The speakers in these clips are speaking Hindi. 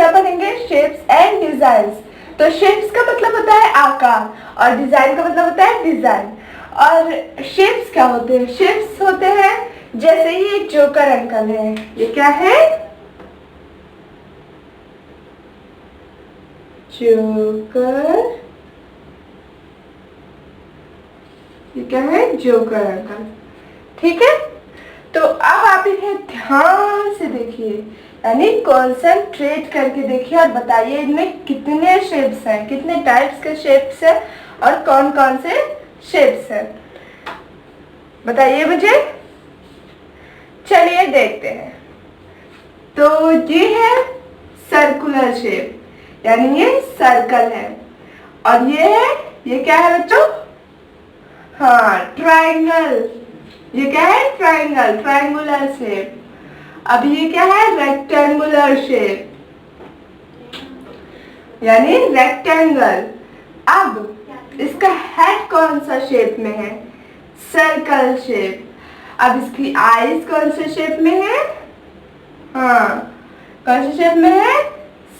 क्या पढ़ेंगे? Shapes and design. तो शेप्स का मतलब होता है आकार और डिजाइन का मतलब होता है डिजाइन। और शेप्स क्या होते हैं? शेप्स होते हैं जैसे ये जोकर अंकल है, ये क्या है? जोकर। ये क्या है? Joker uncle. ठीक है, तो अब आप इन्हें ध्यान से देखिए, यानी कॉन्सेंट्रेट करके देखिए और बताइए इनमें कितने शेप्स हैं, कितने टाइप्स के शेप्स हैं और कौन कौन से शेप्स हैं, बताइए मुझे। चलिए देखते हैं। तो ये है सर्कुलर शेप, यानी ये सर्कल है। और ये है, ये क्या है बच्चों? हाँ, ट्रायंगल। ये क्या है? Triangle, triangular shape. अब ये क्या है? रेक्टेंगुलर शेप, यानी रेक्टेंगल। अब इसका हेड कौन सा शेप में है? Circle shape. अब इसकी आईज कौन से शेप में है? हाँ, कौन से शेप में है?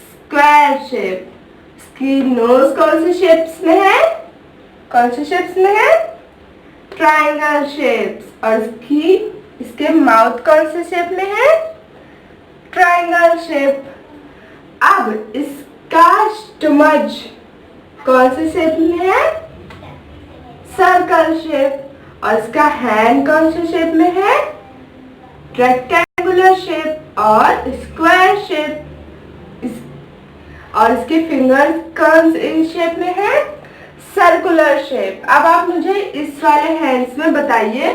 Square shape. इसकी नोज कौन से शेप्स में है? कौन से शेप्स में है? Triangle shapes. और इसके माउथ कौन से शेप में है? Triangle shape. अब इसका स्टमच कौन से शेप में है? Circle shape. और इसका हैंड कौन से शेप में है? रेक्टेंगुलर शेप और स्क्वायर शेप। और इसके फिंगर्स कौन से शेप में है? Circular shape. अब आप मुझे इस वाले हैंड्स में बताइए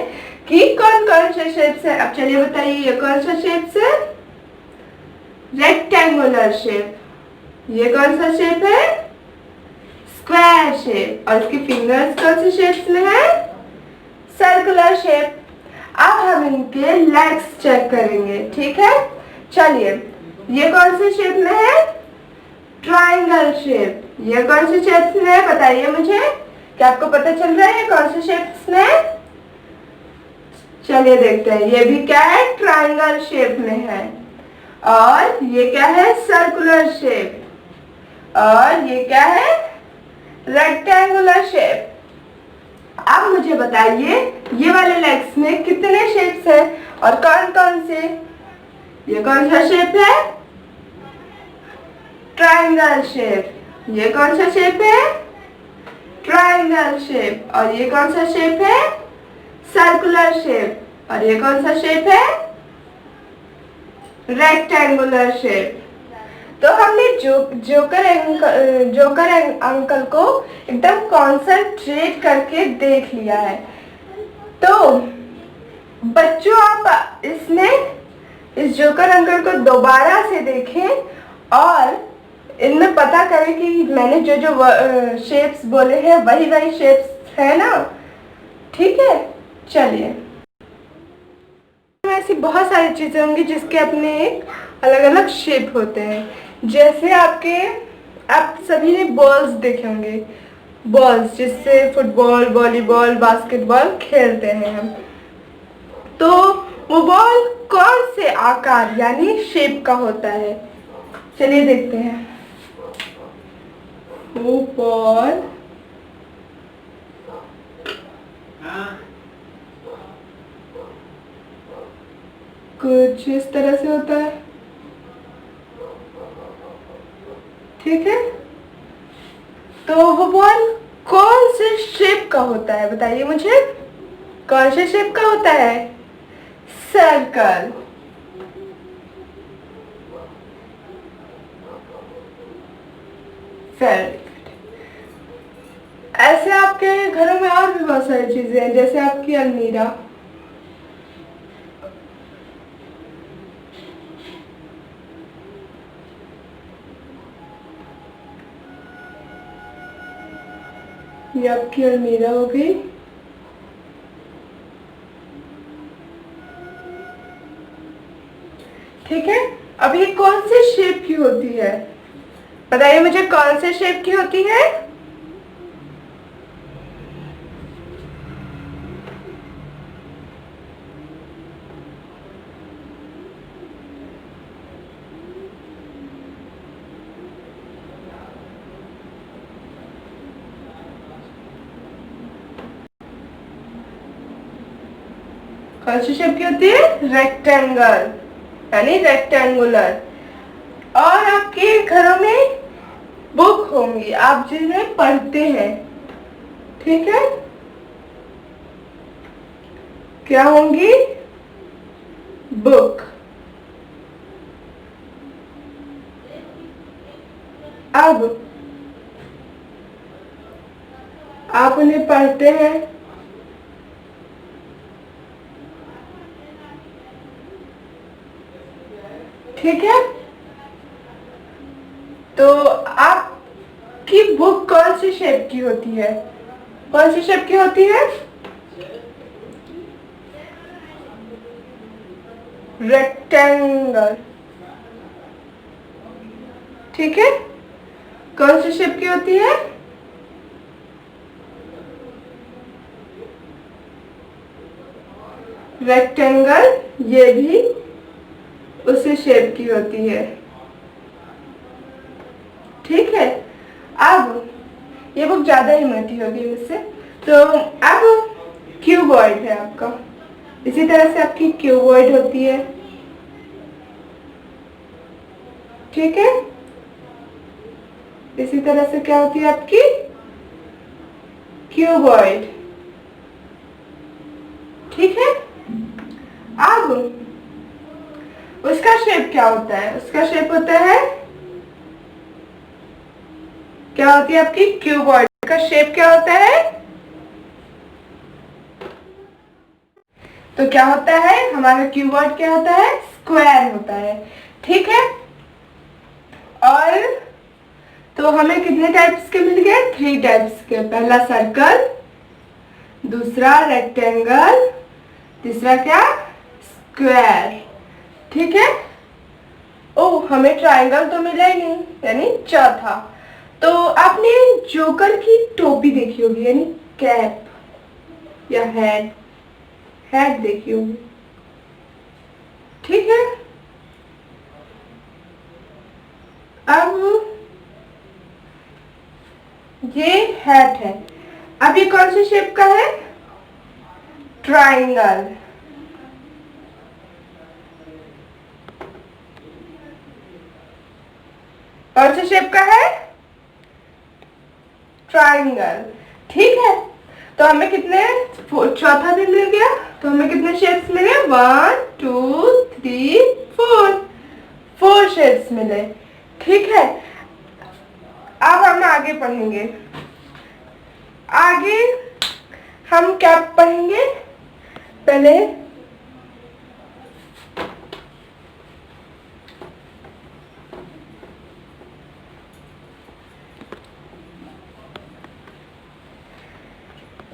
कि कौन कौन से शेप्स है। अब चलिए बताइए, ये कौन सा शेप्स है? Rectangular shape. ये कौन सा शेप है? Square shape. और इसकी फिंगर्स कौन से शेप्स में है? Circular shape. अब हम इनके लेग्स चेक करेंगे, ठीक है? चलिए, ये कौन से शेप में है? Triangle shape. ये कौन से शेप्स में है, बताइए मुझे। क्या आपको पता चल रहा है ये कौन से शेप्स में है? चलिए देखते हैं। ये भी क्या है? ट्रायंगल शेप में है। और ये क्या है? Circular shape. और ये क्या है? Rectangular shape. अब मुझे बताइए ये वाले लेग्स में कितने शेप्स है और कौन कौन से? ये कौन सा शेप है? Triangle shape. ये कौन सा शेप है? Triangle shape. और ये कौन सा शेप है? Circular shape. और ये कौन सा शेप है? Rectangular shape. तो हमने जोकर अंकल को एकदम कॉन्सेंट्रेट करके देख लिया है। तो बच्चों, आप इस जोकर अंकल को दोबारा से देखें और इनमें पता करें कि मैंने जो जो शेप्स बोले हैं वही वही शेप्स है ना। ठीक है, चलिए। ऐसी बहुत सारी चीजें होंगी जिसके अपने एक अलग अलग शेप होते हैं। जैसे आप सभी ने बॉल्स देखे होंगे, बॉल्स जिससे फुटबॉल, वॉलीबॉल, बास्केटबॉल खेलते हैं हम। तो वो बॉल कौन से आकार यानी शेप का होता है? चलिए देखते हैं। वो बॉल कुछ इस तरह से होता है, ठीक है? तो वो बॉल कौन से शेप का होता है, बताइए मुझे। कौन से शेप का होता है? सर्कल। ऐसे आपके घरों में और भी बहुत सारी चीजें हैं, जैसे आपकी अलमीरा। ये आपकी अलमीरा हो गई। ठीक है, अब ये कौन से शेप की होती है, बताइए मुझे। कौन से शेप की होती है? कौन सी शेप की होती है? रेक्टेंगल यानी रेक्टेंगुलर। और आपके घरों में बुक होंगी, आप जिन्हें पढ़ते हैं, ठीक है? क्या होंगी? बुक। अब आप उन्हें पढ़ते हैं, ठीक है? तो आपकी बुक कौन सी शेप की होती है? कौन सी शेप की होती है? रेक्टेंगल, ठीक है? कौन सी शेप की होती है? रेक्टेंगल। ये भी उसी शेप की होती है, ठीक है? अब ये बुक ज्यादा ही मोटी होगी मुझसे, तो अब क्यूबॉइड है आपका। इसी तरह से आपकी क्यूबॉइड होती है, ठीक है? इसी तरह से क्या होती है आपकी? क्यूबॉइड, ठीक है? अब उसका शेप क्या होता है? उसका शेप होता है, क्या होती है आपकी? क्यूबॉइड का शेप क्या होता है? तो क्या होता है हमारा क्यूबॉइड? क्या होता है? स्क्वायर होता है, ठीक है? और तो हमें कितने टाइप्स के मिल गए? 3 टाइप्स के। पहला सर्कल, दूसरा रेक्टेंगल, तीसरा क्या? स्क्वायर, ठीक है? ओ, हमें ट्रायंगल तो मिला ही नहीं, यानी चौथा। तो आपने जोकर की टोपी देखी होगी, यानी कैप या हेड, हेड देखी होगी, ठीक है? अब ये हैट है। अब ये कौन सी शेप का है? ट्रायंगल। कौन सी शेप का है? ट्रायंगल, ठीक है? तो हमें कितने, चौथा दिन मिल गया, तो हमें कितने शेप्स मिले? 1 2 3 4 शेप्स मिले, ठीक है? अब हम आगे पढ़ेंगे। आगे हम क्या पढ़ेंगे? पहले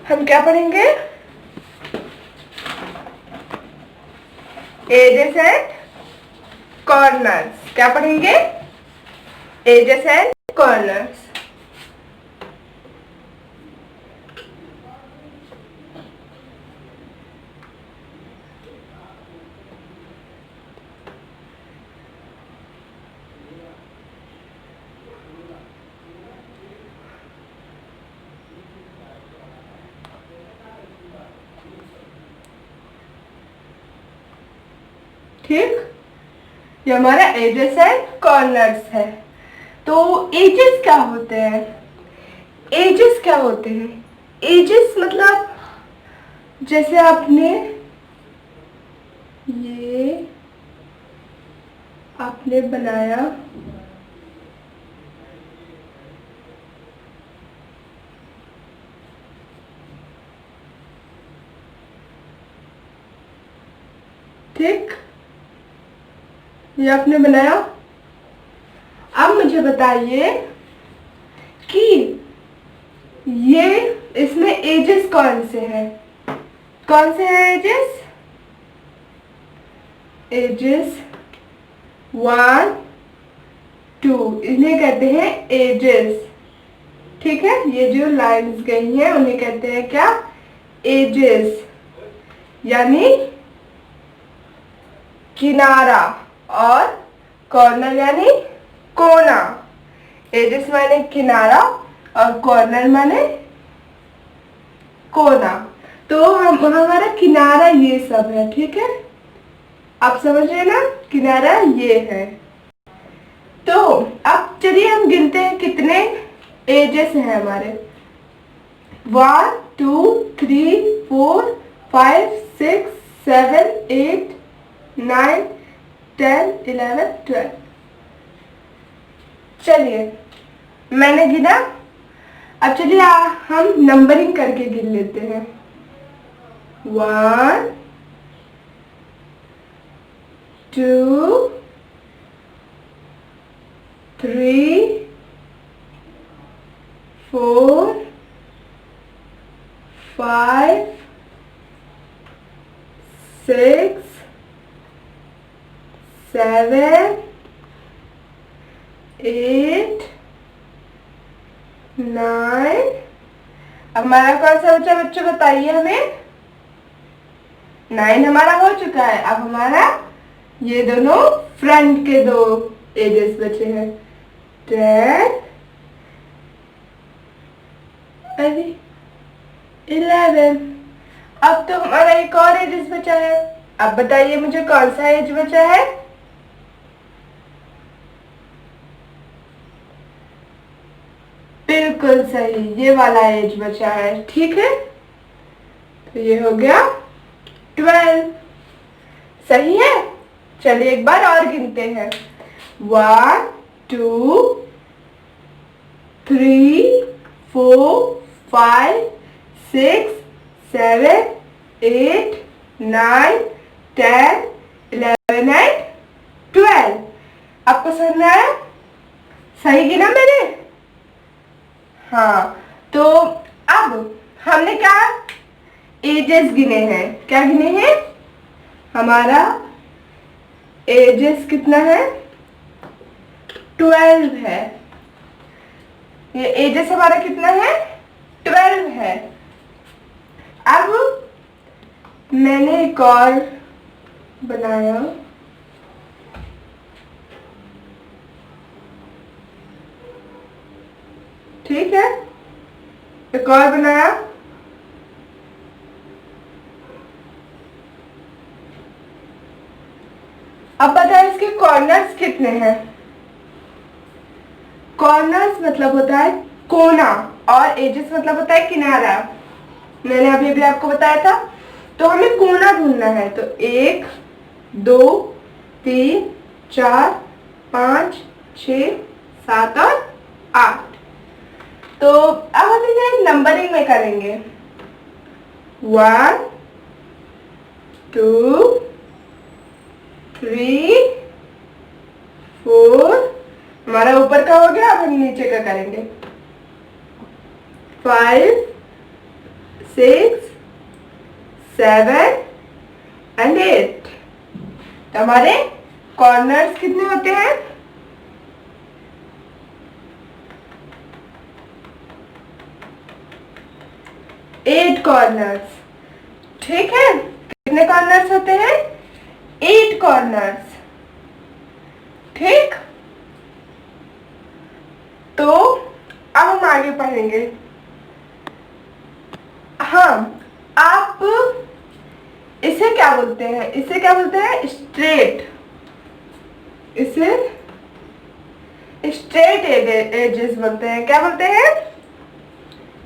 हम क्या पढ़ेंगे? Edges and corners. क्या पढ़ेंगे? एजेस एंड कॉर्नर्स, ठीक? ये हमारा एजेस एंड कॉर्नर्स है। तो एजेस क्या होते हैं? एजेस क्या होते हैं? एजेस मतलब जैसे ये आपने बनाया, ठीक? ये आपने बनाया। अब मुझे बताइए कि ये इसमें एजेस कौन से हैं? कौन से हैं एजेस? एजेस 1 2, इन्हें कहते हैं एजेस, ठीक है? ये जो लाइंस गई हैं उन्हें कहते हैं क्या? एजेस, यानी किनारा, और कॉर्नर यानी कोना। एजेस माने किनारा और कॉर्नर माने कोना। तो हम हमारा किनारा ये सब है, ठीक है, आप समझ रहे ना, किनारा ये है। तो अब चलिए हम गिनते हैं कितने एजेस हैं हमारे। 1 2 3 4 5 6 7 8 9 10 11 12। चलिए मैंने गिना, अब चलिए हम नंबरिंग करके गिन लेते हैं। 1 2 3 4 5 6 7 8 9। अब हमारा कौन सा बच्चा, बच्चों बताइए हमें। 9 हमारा हो चुका है। अब हमारा ये दोनों फ्रंट के दो एजेस बचे हैं, 10 अरे 11। अब तो हमारा एक और एजेस बचा है। अब बताइए मुझे कौन सा एज बचा है। बिल्कुल सही, ये वाला एज बचा है, ठीक है। तो ये हो गया 12, सही है। चलिए एक बार और गिनते हैं। 1 2 3 4 5 6 7 8 9 10 11 एंड 12। आपको समझ में आया, सही गिना मैंने। हाँ, तो अब हमने क्या एजेस गिने हैं, क्या गिने हैं, हमारा एजेस कितना है, 12 है। ये एजेस हमारा कितना है, 12 है। अब मैंने एक और बनाया, ठीक है, एक और बनाया। अब बताएं इसके कॉर्नर्स कितने हैं। कॉर्नर्स मतलब होता है कोना और एजेस मतलब होता है किनारा। मैंने अभी भी आपको बताया था। तो हमें कोना ढूंढना है। तो 1 2 3 4 5 6 7 और 8। तो अब हम इसे नंबरिंग में करेंगे। 1 2 3 4, हमारा ऊपर का हो गया। अब हम नीचे का करेंगे। 5 6 7 एंड 8। तो हमारे कॉर्नर्स कितने होते हैं, 8 कॉर्नर्स, ठीक है। कितने कॉर्नर्स होते हैं, 8 कॉर्नर्स, ठीक। तो अब हम आगे पढ़ेंगे। हाँ, आप इसे क्या बोलते हैं, इसे क्या बोलते हैं, स्ट्रेट। इसे स्ट्रेट एजेस बोलते हैं। क्या बोलते हैं,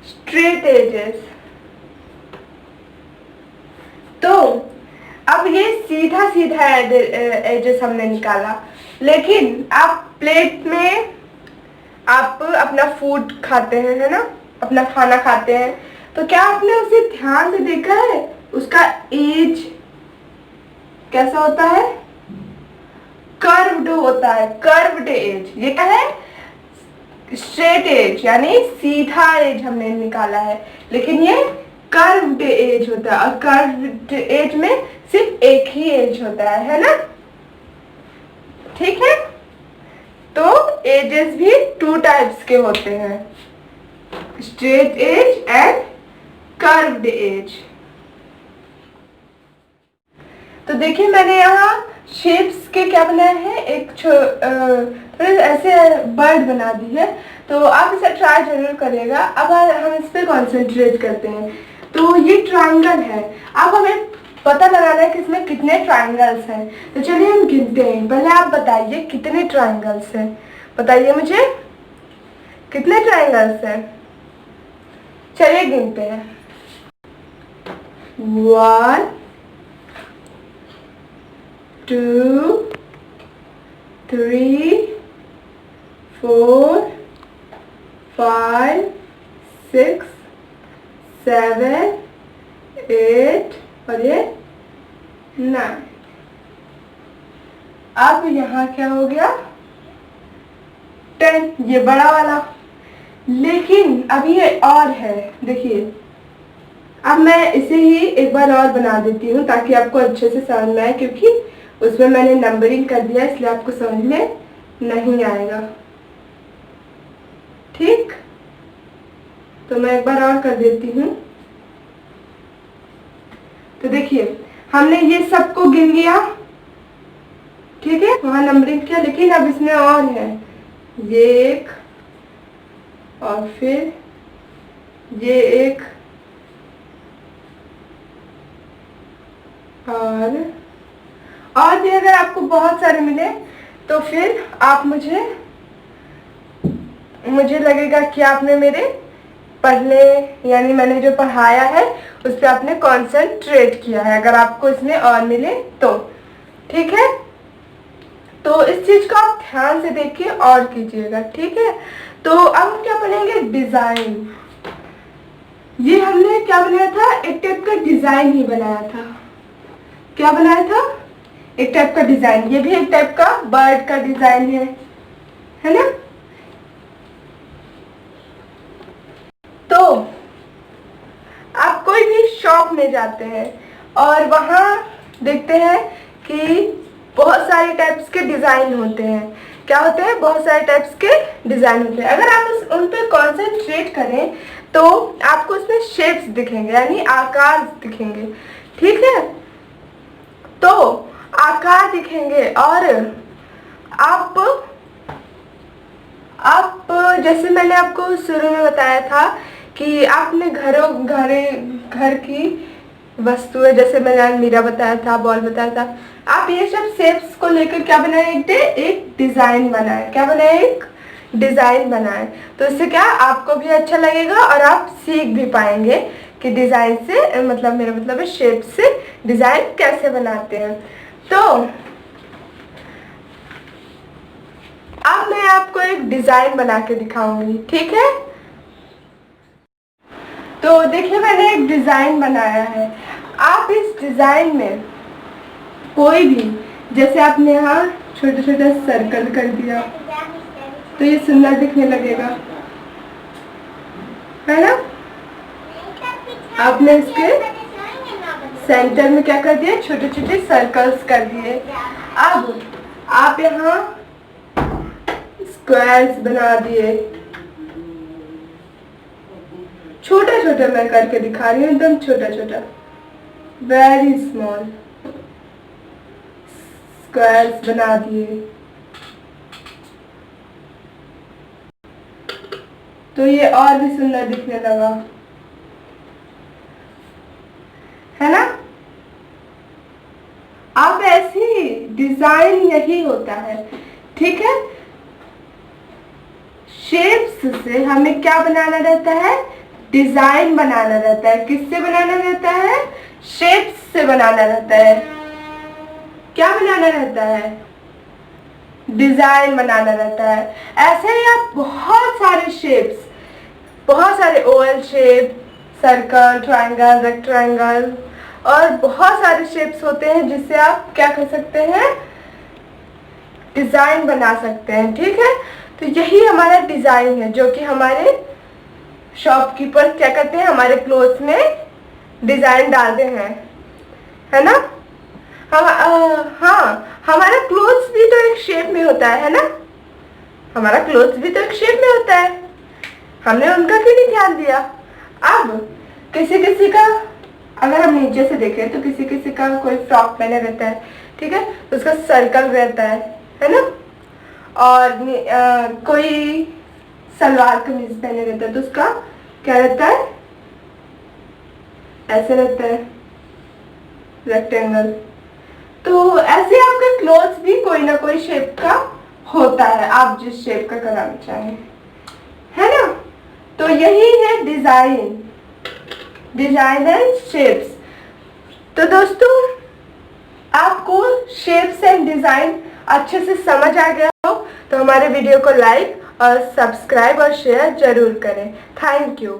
स्ट्रेट एजेस। तो अब ये सीधा सीधा एजेस हमने निकाला, लेकिन आप प्लेट में आप अपना फूड खाते हैं, है ना, अपना खाना खाते हैं, तो क्या आपने उसे ध्यान से देखा है, उसका एज कैसा होता है, कर्व्ड होता है, कर्व्ड एज। ये क्या है, स्ट्रेट एज यानी सीधा एज हमने निकाला है, लेकिन ये कर्व्ड एज होता है। और कर्व्ड एज में सिर्फ एक ही एज होता है ना, ठीक है। तो एजेस भी 2 टाइप्स के होते हैं, straight edge and curved edge. तो देखिए मैंने यहाँ शेप्स के क्या बनाए हैं, एक ऐसे बर्ड बना दी है। तो आप इसे ट्राई जरूर करिएगा। अब हम इस पे कॉन्सेंट्रेट करते हैं। तो ये ट्राइंगल है। अब हमें पता लगाना है कि इसमें कितने ट्राइंगल्स हैं। तो चलिए हम गिनते हैं। पहले आप बताइए कितने ट्राइंगल्स हैं, बताइए मुझे कितने ट्राइंगल्स हैं। चलिए गिनते हैं। 1 2 3 4 5 6 7 8 और ये 9। अब यहाँ क्या हो गया 10, ये बड़ा वाला। लेकिन अभी ये और है, देखिए अब मैं इसे ही एक बार और बना देती हूँ ताकि आपको अच्छे से समझ में आए, क्योंकि उसमें मैंने नंबरिंग कर दिया इसलिए आपको समझ में नहीं आएगा। ठीक, तो मैं एक बार और कर देती हूँ। तो देखिए हमने ये सबको गिन लिया, ठीक है, वहां नंबरिंग किया, लेकिन अब इसमें और है ये एक और फिर ये एक और भी अगर आपको बहुत सारे मिले तो फिर आप मुझे लगेगा कि आपने मेरे पढ़ने यानी मैंने जो पढ़ाया है उस पर आपने कंसंट्रेट किया है, अगर आपको इसमें और मिले तो। ठीक है, तो इस चीज को आप ध्यान से देखिए और कीजिएगा। ठीक है, तो अब हम क्या पढ़ेंगे, डिजाइन। ये हमने क्या बनाया था, एक टाइप का डिजाइन ही बनाया था। क्या बनाया था, एक टाइप का डिजाइन। ये भी एक टाइप का बर्ड का डिजाइन है ना। तो आप कोई भी शॉप में जाते हैं और वहां देखते हैं कि बहुत सारे टाइप्स के डिजाइन होते हैं। क्या होते हैं, बहुत सारे टाइप्स के डिजाइन होते हैं। अगर आप उन पर कॉन्सेंट्रेट करें तो आपको उसमें शेप्स दिखेंगे यानी आकार दिखेंगे। ठीक है, तो आकार दिखेंगे और आप जैसे मैंने आपको शुरू में बताया था कि आपने घर की वस्तुएं, जैसे मैंने अलमीरा बताया था, बॉल बताया था, आप ये सब शेप्स को लेकर क्या बनाए, एक डिजाइन बनाए। क्या बनाए, एक डिजाइन बनाए। तो इससे क्या आपको भी अच्छा लगेगा और आप सीख भी पाएंगे कि डिजाइन से मतलब मेरा मतलब है शेप से डिजाइन कैसे बनाते हैं। तो अब मैं आपको एक डिजाइन बना के दिखाऊंगी। ठीक है, तो देखिए मैंने एक डिजाइन बनाया है। आप इस डिजाइन में कोई भी, जैसे आपने यहाँ छोटा छोटा सर्कल कर दिया तो ये सुंदर दिखने लगेगा, है ना। आपने इसके सेंटर में क्या कर दिया, छोटे छोटे सर्कल्स कर दिए। अब आप यहाँ स्क्वायर्स बना दिए, छोटा छोटा मैं करके दिखा रही हूँ, एकदम छोटा छोटा, वेरी स्मॉल स्क्वायर्स बना दिए। तो ये और भी सुंदर दिखने लगा, है ना। अब ऐसी डिजाइन यही होता है। ठीक है, शेप्स से हमें क्या बनाना रहता है, डिजाइन बनाना रहता है। किससे बनाना रहता है, शेप्स से बनाना रहता है। क्या बनाना रहता है, डिजाइन बनाना रहता है। ऐसे ही आप बहुत सारे शेप्स, बहुत सारे Oval shape, circle, triangle, rectangle और बहुत सारे शेप्स होते हैं जिससे आप क्या कर सकते हैं, डिजाइन बना सकते हैं। ठीक है, तो यही हमारा डिजाइन है जो कि हमारे शॉपकीपर क्या करते हैं, हमारे क्लोथ्स में डिजाइन डालते हैं, है ना। हाँ, हमारा क्लोथ्स भी तो एक शेप में होता है ना। हमारा क्लोथ्स भी तो एक शेप में होता है, हमने उनका क्यों नहीं ध्यान दिया। अब किसी किसी का अगर हम नीचे से देखें तो किसी किसी का कोई फ्रॉक पहने रहता है, ठीक है, तो उसका सर्कल रहता है ना। और कोई सलवार कमीज पहने रहता है तो उसका क्या रहता है, ऐसे रहता है रेक्टेंगल। तो ऐसे आपका क्लोथ्स भी कोई ना कोई शेप का होता है, आप जिस शेप का कराना चाहें, है ना। तो यही है डिजाइन एंड शेप्स। तो दोस्तों आपको शेप्स एंड डिजाइन अच्छे से समझ आ गया हो तो हमारे वीडियो को लाइक और सब्सक्राइब और शेयर जरूर करें। Thank you.